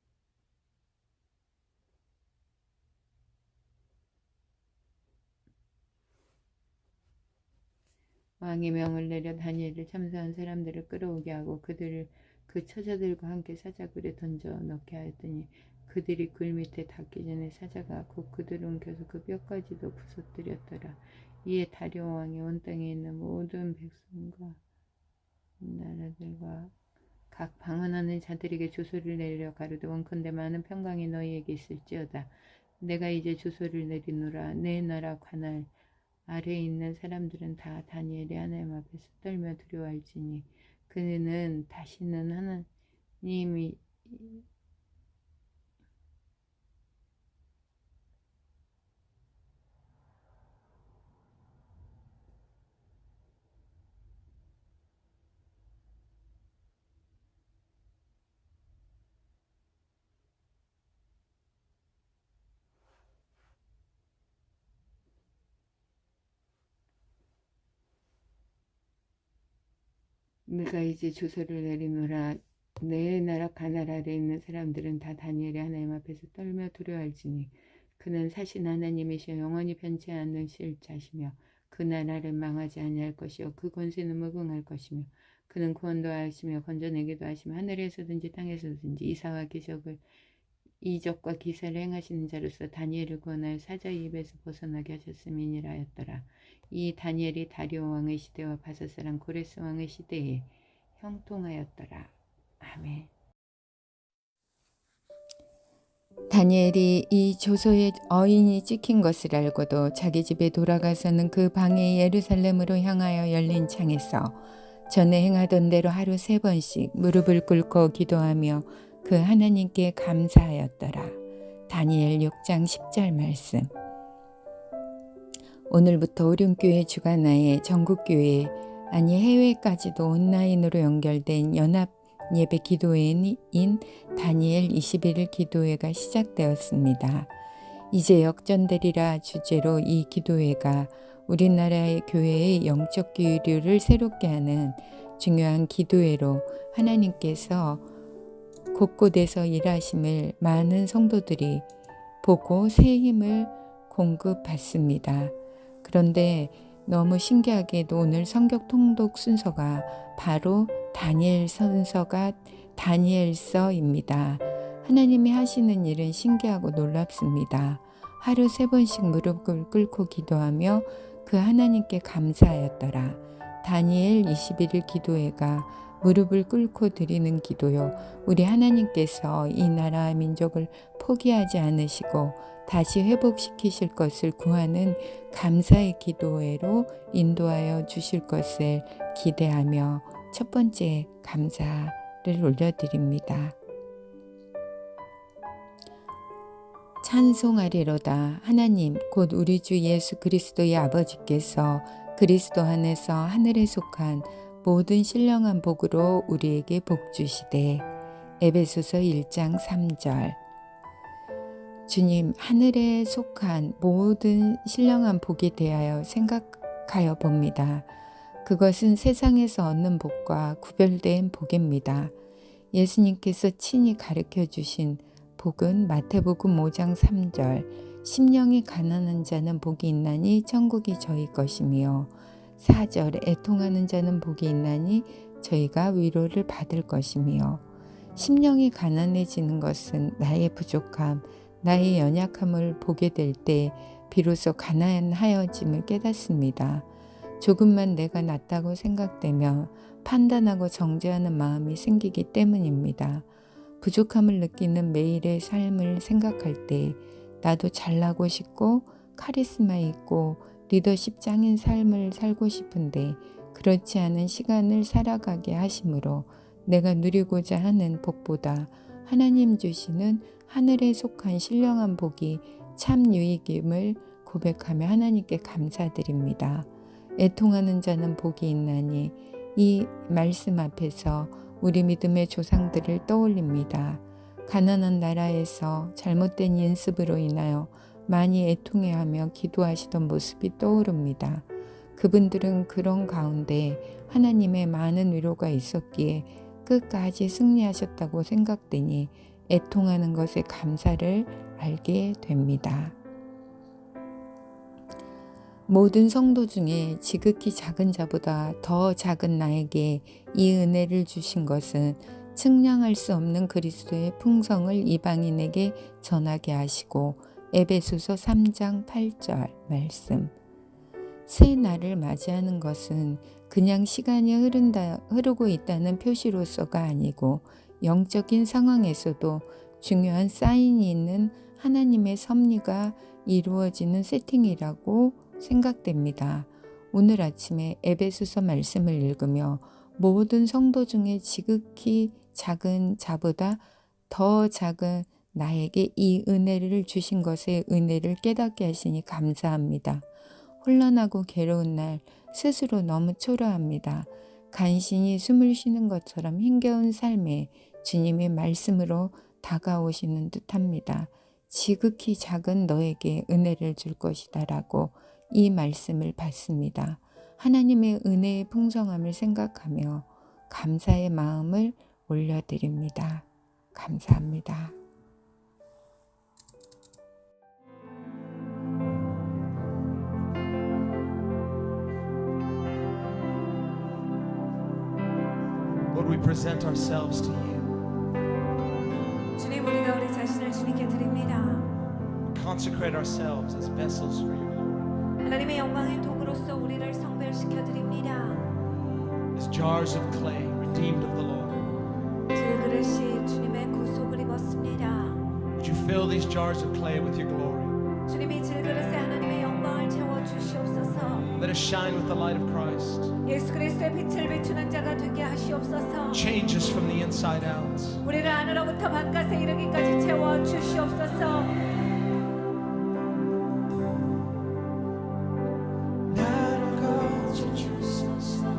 왕이 명을 내려 다니엘을 참사한 사람들을 끌어오게 하고 그들을 그 처자들과 함께 사자굴에 던져 넣게 하였더니 그들이 굴 밑에 닿기 전에 사자가 곧 그들을 옮겨서 그 뼈까지도 부서뜨렸더라. 이에 다리오 왕이 온 땅에 있는 모든 백성과 나라들과 각 방언하는 자들에게 주소를 내려 가로되 원컨대 많은 평강이 너희에게 있을지어다. 내가 이제 주소를 내리노라. 내 나라 관할 아래에 있는 사람들은 다 다니엘의 하나님 앞에서 떨며 두려워할지니 그는 다시는 하나님이 내가 이제 주소를 내리노라. 내 나라 가나안 아래에 있는 사람들은 다 다니엘의 하나님 앞에서 떨며 두려워할지니 그는 사신 하나님이시여 영원히 변치 않으실 자시며 그 나라를 망하지 아니할 것이요 그 권세는 무궁할 것이며 그는 구원도 하시며 건져내기도 하시며 하늘에서든지 땅에서든지 이사와 이적과 기사를 행하시는 자로서 다니엘을 구원하여 사자의 입에서 벗어나게 하셨음이니라 하였더라. 이 다니엘이 다리오 왕의 시대와 바사사랑 고레스 왕의 시대에 형통하였더라. 아멘. 다니엘이 이 조서에 어인이 찍힌 것을 알고도 자기 집에 돌아가서는 그 방에 예루살렘으로 향하여 열린 창에서 전에 행하던 대로 하루 3번씩 무릎을 꿇고 기도하며 그 하나님께 감사하였더라. 다니엘 6장 10절 말씀. 오늘부터 오륜교회 주간화에 전국교회 아니 해외까지도 온라인으로 연결된 연합 예배 기도회인 다니엘 21일 기도회가 시작되었습니다. 이제 역전되리라 주제로 이 기도회가 우리나라의 교회의 영적 기류를 새롭게 하는 중요한 기도회로 하나님께서 곳곳에서 일하심을 많은 성도들이 보고 새 힘을 공급받습니다. 그런데 너무 신기하게도 오늘 성경 통독 순서가 바로 다니엘서입니다. 하나님이 하시는 일은 신기하고 놀랍습니다. 하루 3번씩 무릎을 꿇고 기도하며 그 하나님께 감사하였더라. 다니엘 21일 기도회가 무릎을 꿇고 드리는 기도요. 우리 하나님께서 이 나라와 민족을 포기하지 않으시고 다시 회복시키실 것을 구하는 감사의 기도회로 인도하여 주실 것을 기대하며 첫 번째 감사를 올려드립니다. 찬송하리로다. 하나님 곧 우리 주 예수 그리스도의 아버지께서 그리스도 안에서 하늘에 속한 모든 신령한 복으로 우리에게 복 주시되. 에베소서 1장 3절. 주님, 하늘에 속한 모든 신령한 복에 대하여 생각하여 봅니다. 그것은 세상에서 얻는 복과 구별된 복입니다. 예수님께서 친히 가르쳐 주신 복은 마태복음 5장 3절 심령이 가난한 자는 복이 있나니 천국이 저희 것이며 4절 애통하는 자는 복이 있나니 저희가 위로를 받을 것이며 심령이 가난해지는 것은 나의 부족함, 나의 연약함을 보게 될 때 비로소 가난하여짐을 깨닫습니다. 조금만 내가 낫다고 생각되며 판단하고 정죄하는 마음이 생기기 때문입니다. 부족함을 느끼는 매일의 삶을 생각할 때 나도 잘나고 싶고 카리스마 있고 리더십 짱인 삶을 살고 싶은데 그렇지 않은 시간을 살아가게 하심으로 내가 누리고자 하는 복보다 하나님 주시는 하늘에 속한 신령한 복이 참 유익임을 고백하며 하나님께 감사드립니다. 애통하는 자는 복이 있나니 이 말씀 앞에서 우리 믿음의 조상들을 떠올립니다. 가난한 나라에서 잘못된 인습으로 인하여 많이 애통해하며 기도하시던 모습이 떠오릅니다. 그분들은 그런 가운데 하나님의 많은 위로가 있었기에 끝까지 승리하셨다고 생각되니 애통하는 것에 감사를 알게 됩니다. 모든 성도 중에 지극히 작은 자보다 더 작은 나에게 이 은혜를 주신 것은 측량할 수 없는 그리스도의 풍성을 이방인에게 전하게 하시고 에베소서 3장 8절 말씀. 새 날을 맞이하는 것은 그냥 시간이 흐르고 있다는 표시로서가 아니고 영적인 상황에서도 중요한 사인이 있는 하나님의 섭리가 이루어지는 세팅이라고 생각됩니다. 오늘 아침에 에베소서 말씀을 읽으며 모든 성도 중에 지극히 작은 자보다 더 작은 나에게 이 은혜를 주신 것의 은혜를 깨닫게 하시니 감사합니다. 혼란하고 괴로운 날 스스로 너무 초라합니다. 간신히 숨을 쉬는 것처럼 힘겨운 삶에 주님의 말씀으로 다가오시는 듯합니다. 지극히 작은 너에게 은혜를 줄 것이다 라고 이 말씀을 받습니다. 하나님의 은혜의 풍성함을 생각하며 감사의 마음을 올려드립니다. 감사합니다. Lord, we present ourselves to you. 주님, 우리가 우리 자신을 주님께 드립니다. Consecrate ourselves as vessels for your glory. 하나님의 영광의 도구로서 우리를 성별시켜 드립니다. As jars of clay, redeemed of the Lord. 질그릇이 주님의 구속을 입었습니다. Would you fill these jars of clay with your glory? 주님이 질그릇에 하나님의 영광을 채워 주시옵소서. Let us shine with the light of Christ. 예수 그리스도의 빛을 비추는 자가 되게 하시옵소서. Change us from the inside out. 우리를 안으로부터 바깥에 이르기까지 채워 주시옵소서. 나를 거쳐주소서.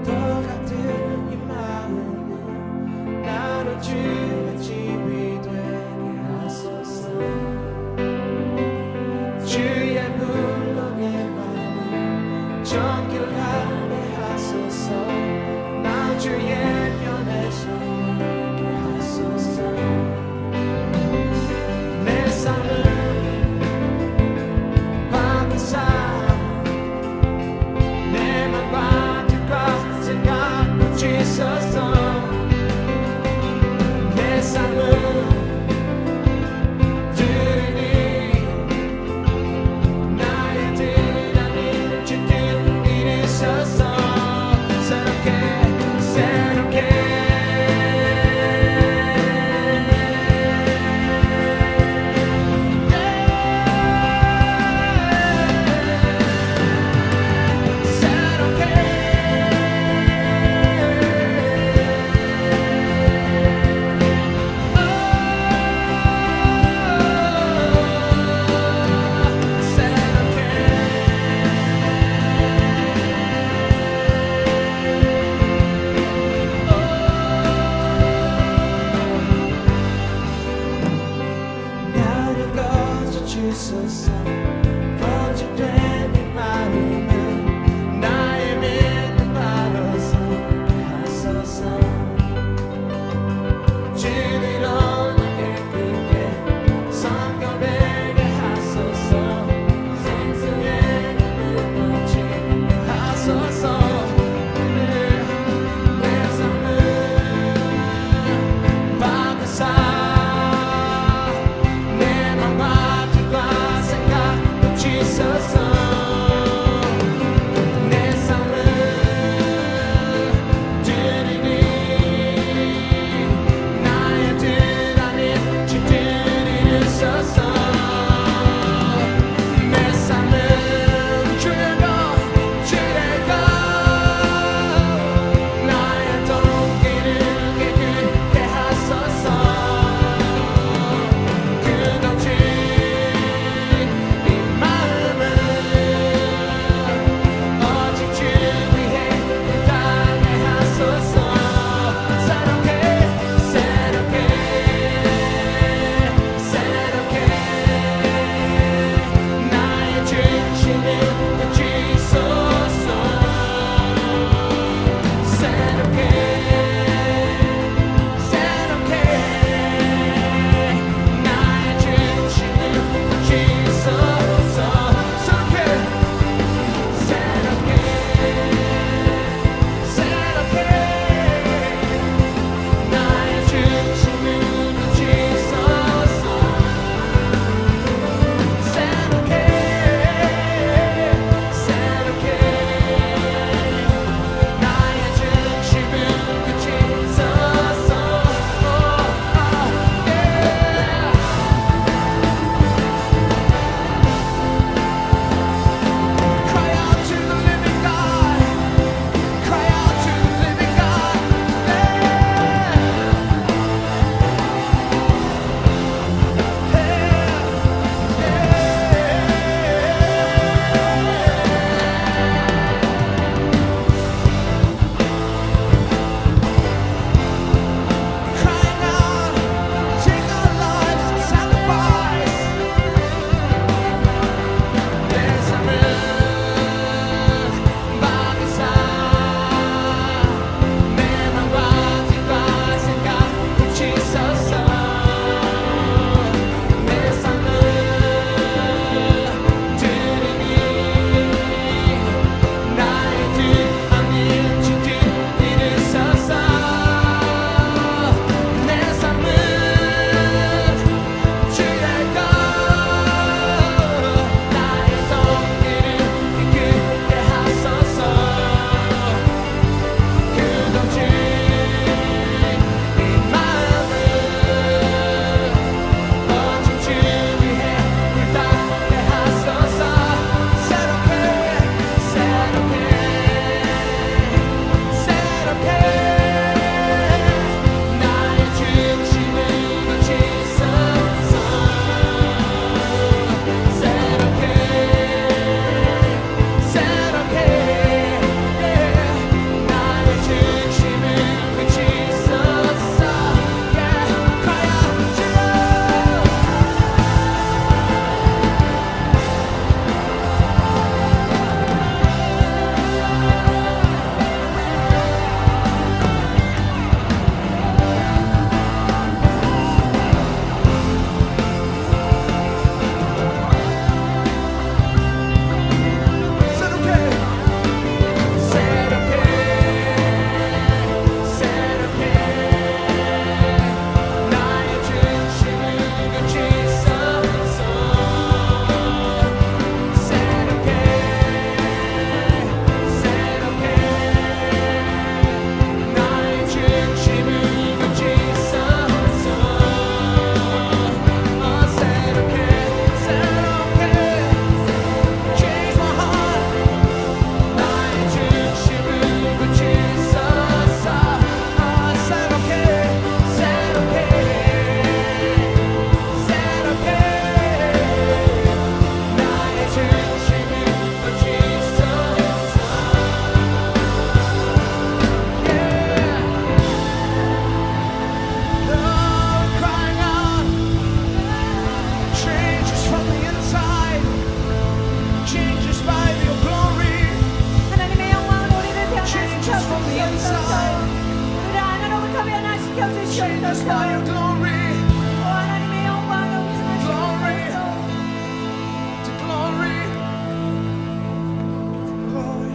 더 같은 이 마음은 나로 주의 집이 되게 하소서. 주의 불로 내 맘을 정결 하게 하소서. 나 주의 편에 서게 하소서. 내 삶 하소서 거짓된 이 마음은 나의 믿는 바로 서게 하소서 주님으로 나게 크게 성결되게 하소서 생수의 눈을 넘치게 하소서 내 삶을 받으사 내 맘과 뜻과 생각 고치소서 내 삶을 드리니 나의 뜻 아닌 주 뜻 이루소서 내 삶은 주의 것 주의 것 나의 동기를 깨끗게 하소서 끝없이 이 마음은 오직 주 위해 땅에 하소서 새롭게 새롭게 새롭게 us by your glory. 오 하나님의 영광을 Glory. 우상하시옵소서. To glory. Glory.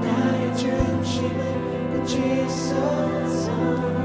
나의 중심은 그 지소서